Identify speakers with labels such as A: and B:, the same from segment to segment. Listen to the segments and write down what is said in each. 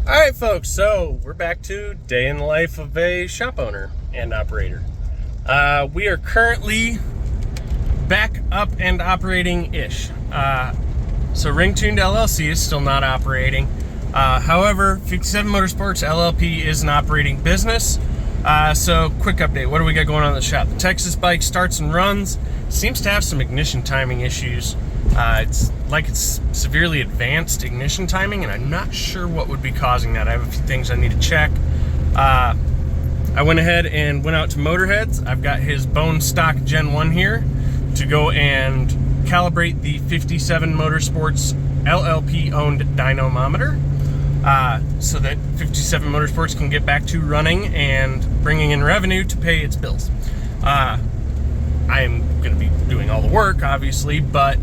A: Alright folks, so we're back to day in the life of a shop owner and operator. We are currently back up and operating-ish. So Ring Tuned LLC is still not operating. However, 57 Motorsports LLP is an operating business. So quick update, what do we got going on in the shop? The Texas bike starts and runs, seems to have some ignition timing issues. It's like it's severely advanced ignition timing, and I'm not sure what would be causing that. I have a few things I need to check. I went ahead and went out to Motorheads. I've got his bone stock Gen 1 here to go and calibrate the 57 Motorsports LLP owned dynamometer, so that 57 Motorsports can get back to running and bringing in revenue to pay its bills. I'm going to be doing all the work, obviously, but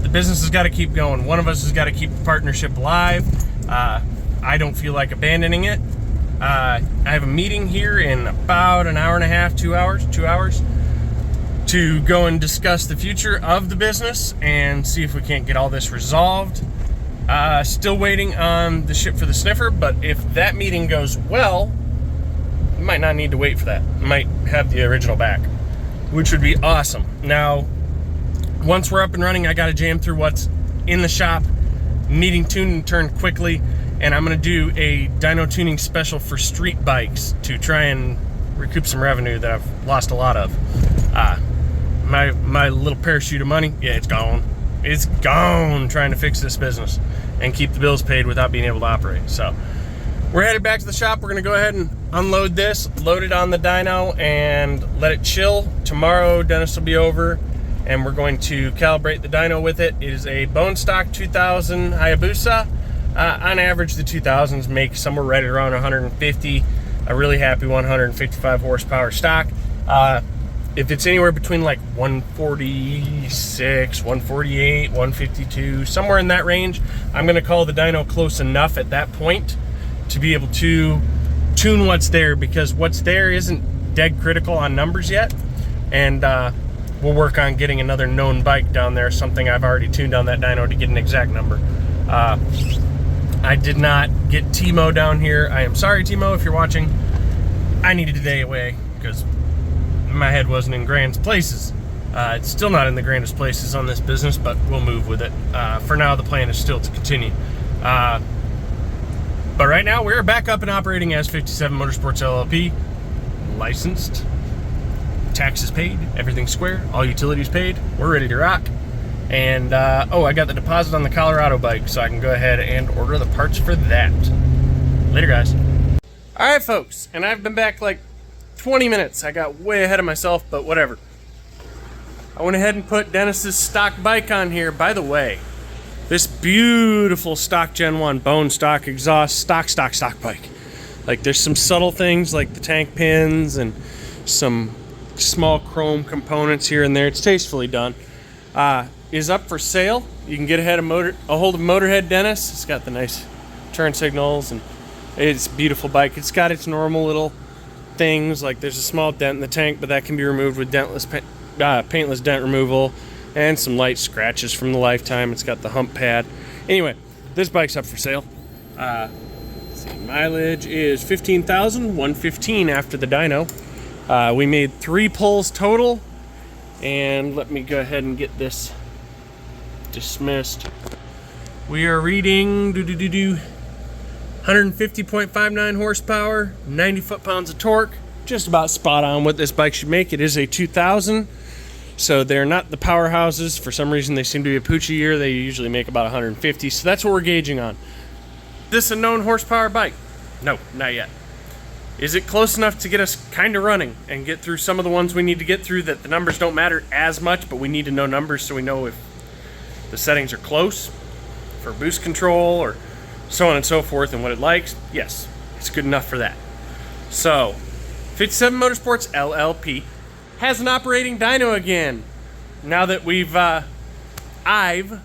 A: the business has got to keep going. One of us has got to keep the partnership alive. I don't feel like abandoning it. I have a meeting here in about an hour and a half, 2 hours, to go and discuss the future of the business and see if we can't get all this resolved. Still waiting on the ship for the sniffer, but if that meeting goes well, we might not need to wait for that. We might have the original back, which would be awesome. Now, once we're up and running, I got to jam through what's in the shop, needing tuned and turned quickly, and I'm going to do a dyno tuning special for street bikes to try and recoup some revenue that I've lost a lot of. My little parachute of money, yeah, it's gone. It's gone trying to fix this business and keep the bills paid without being able to operate. So we're headed back to the shop. We're going to go ahead and unload this, load it on the dyno, and let it chill. Tomorrow, Dennis will be over, and we're going to calibrate the dyno with it. It is a bone stock 2000 Hayabusa. On average, the 2000s make somewhere right around 150. A really happy 155 horsepower stock. If it's anywhere between like 146, 148, 152, somewhere in that range, I'm going to call the dyno close enough at that point to be able to tune what's there, because what's there isn't dead critical on numbers yet. And we'll work on getting another known bike down there, something I've already tuned on that dyno to get an exact number. I did not get Timo down here. I am sorry, Timo, if you're watching. I needed a day away because my head wasn't in grand places. It's still not in the grandest places on this business, but we'll move with it. For now, the plan is still to continue. But right now, we're back up and operating as 57 Motorsports LLP, licensed, taxes paid, everything square, all utilities paid. We're ready to rock. And oh, I got the deposit on the Colorado bike, so I can go ahead and order the parts for that. Later, guys. All right, folks, and I've been back like 20 minutes. I got way ahead of myself, but whatever. I went ahead and put Dennis's stock bike on here. By the way, this beautiful stock Gen 1 bone stock exhaust stock bike. Like, there's some subtle things like the tank pins and some small chrome components here and there. It's tastefully done. Is up for sale. You can get a hold of Motorhead Dennis. It's got the nice turn signals, and it's a beautiful bike. It's got its normal little things, like there's a small dent in the tank, but that can be removed with paintless dent removal, and some light scratches from the lifetime. It's got the hump pad. Anyway, this bike's up for sale. Let's see, mileage is 15,115 after the dyno. We made 3 pulls total, and let me go ahead and get this dismissed. We are reading 150.59 horsepower, 90 foot-pounds of torque. Just about spot on what this bike should make. It is a 2000, so they're not the powerhouses. For some reason, they seem to be a Pucci year. They usually make about 150, so that's what we're gauging on. This a known horsepower bike? No, not yet. Is it close enough to get us kind of running and get through some of the ones we need to get through that the numbers don't matter as much, but we need to know numbers so we know if the settings are close for boost control or so on and so forth and what it likes? Yes, it's good enough for that. So, 57 Motorsports LLP has an operating dyno again. Now that I've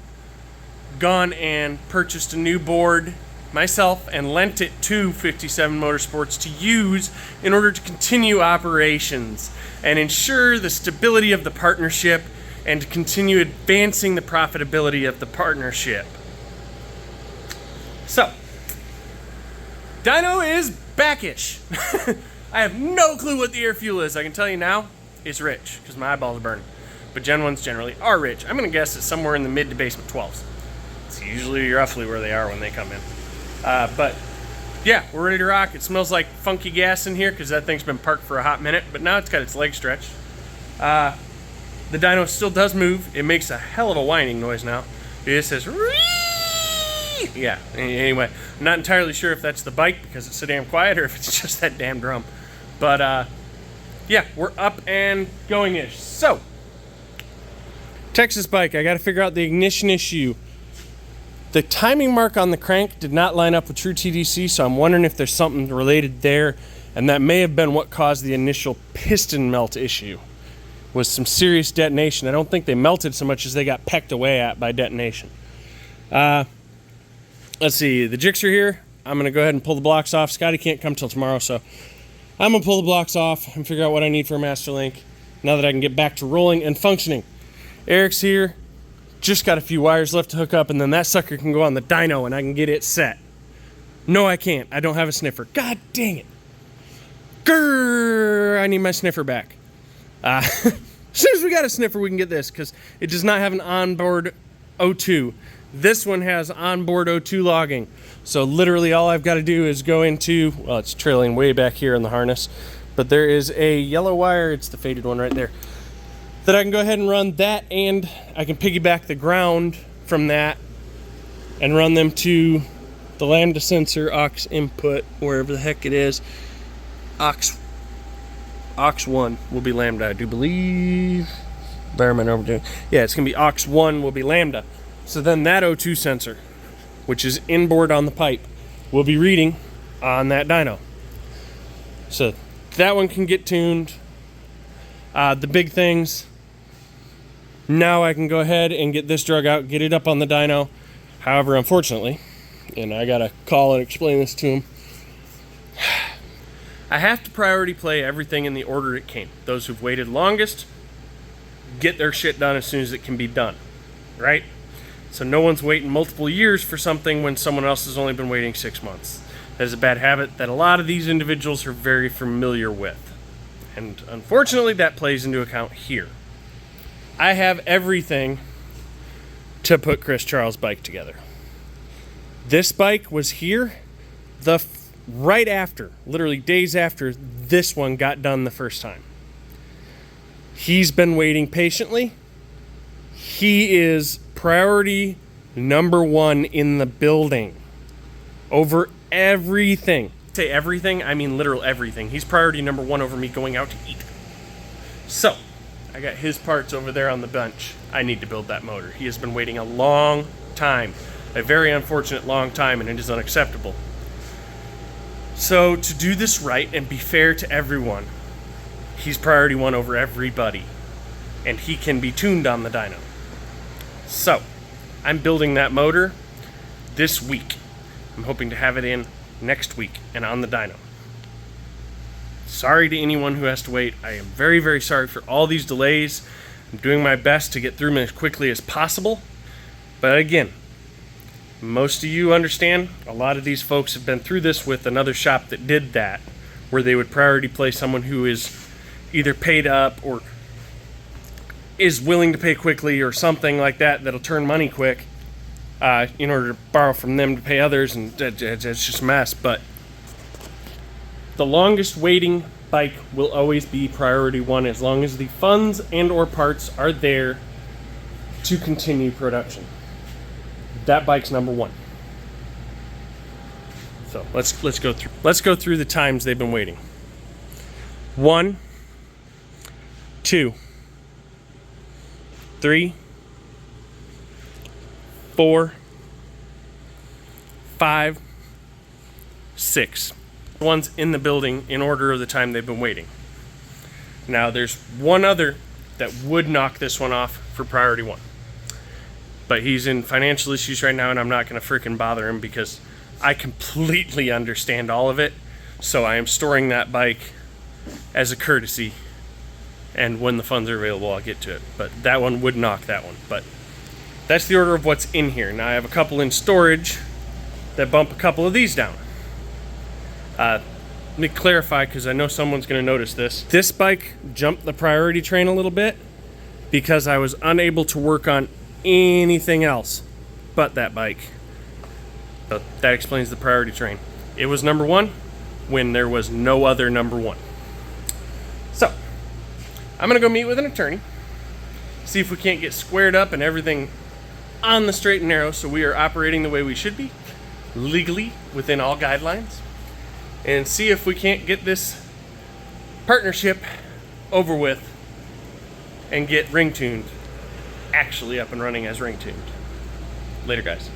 A: gone and purchased a new board myself and lent it to 57 Motorsports to use in order to continue operations and ensure the stability of the partnership and to continue advancing the profitability of the partnership. So, dyno is backish. I have no clue what the air fuel is. I can tell you now, it's rich, because my eyeballs are burning. But Gen 1s generally are rich. I'm going to guess it's somewhere in the mid to basement 12s. It's usually roughly where they are when they come in. But yeah, we're ready to rock. It smells like funky gas in here because that thing's been parked for a hot minute, but now it's got its leg stretched. The dyno still does move. It makes a hell of a whining noise now. It says, Ree! Yeah, anyway, I'm not entirely sure if that's the bike because it's so damn quiet or if it's just that damn drum. But yeah, we're up and going-ish. So, Texas bike, I got to figure out the ignition issue. The timing mark on the crank did not line up with true TDC, so I'm wondering if there's something related there, and that may have been what caused the initial piston melt issue, was some serious detonation. I don't think they melted so much as they got pecked away at by detonation. Let's see, the jicks are here. I'm going to go ahead and pull the blocks off. Scotty can't come till tomorrow, so I'm going to pull the blocks off and figure out what I need for a master link now that I can get back to rolling and functioning. Eric's here. Just got a few wires left to hook up, and then that sucker can go on the dyno and I can get it set. No, I can't. I don't have a sniffer. God dang it. Grrr, I need my sniffer back. As soon as we got a sniffer, we can get this, because it does not have an onboard O2. This one has onboard O2 logging. So literally all I've got to do is go into, well, it's trailing way back here in the harness, but there is a yellow wire, it's the faded one right there, that I can go ahead and run that, and I can piggyback the ground from that and run them to the lambda sensor aux input, wherever the heck it is. Aux 1 will be lambda, I do believe. There am I overdoing? Yeah, it's gonna be aux 1 will be lambda. So then that O2 sensor, which is inboard on the pipe, will be reading on that dyno. So that one can get tuned. The big things, now I can go ahead and get this drug out, get it up on the dyno. However, unfortunately, and I gotta call and explain this to him, I have to priority play everything in the order it came. Those who've waited longest get their shit done as soon as it can be done, right? So no one's waiting multiple years for something when someone else has only been waiting 6 months. That is a bad habit that a lot of these individuals are very familiar with. And unfortunately, that plays into account here. I have everything to put Chris Charles' bike together. This bike was here right after, literally days after this one got done the first time. He's been waiting patiently. He is priority number 1 in the building over everything. Say everything, I mean literal everything. He's priority number 1 over me going out to eat. So, I got his parts over there on the bench. I need to build that motor. He has been waiting a long time, a very unfortunate long time, and it is unacceptable. So, to do this right and be fair to everyone, he's priority 1 over everybody, and he can be tuned on the dyno. So, I'm building that motor this week. I'm hoping to have it in next week and on the dyno. Sorry to anyone who has to wait. I am very, very sorry for all these delays. I'm doing my best to get through them as quickly as possible. But again, most of you understand, a lot of these folks have been through this with another shop that did that, where they would priority play someone who is either paid up or is willing to pay quickly or something like that, that'll turn money quick in order to borrow from them to pay others, and it's just a mess. But the longest waiting bike will always be priority 1 as long as the funds and or parts are there to continue production. That bike's number 1. So let's go through the times they've been waiting. 1, 2, 3, 4, 5, 6. Ones in the building in order of the time they've been waiting. Now there's one other that would knock this one off for priority 1. But he's in financial issues right now, and I'm not going to freaking bother him because I completely understand all of it. So I am storing that bike as a courtesy, and when the funds are available, I'll get to it. But that one would knock that one. But that's the order of what's in here. Now I have a couple in storage that bump a couple of these down. Let me clarify, because I know someone's going to notice this. This bike jumped the priority train a little bit because I was unable to work on anything else but that bike. So that explains the priority train. It was number one when there was no other number one. So I'm going to go meet with an attorney, see if we can't get squared up and everything on the straight and narrow so we are operating the way we should be, legally within all guidelines, and see if we can't get this partnership over with and get Ring Tuned actually up and running as Ring Tuned. Later, guys.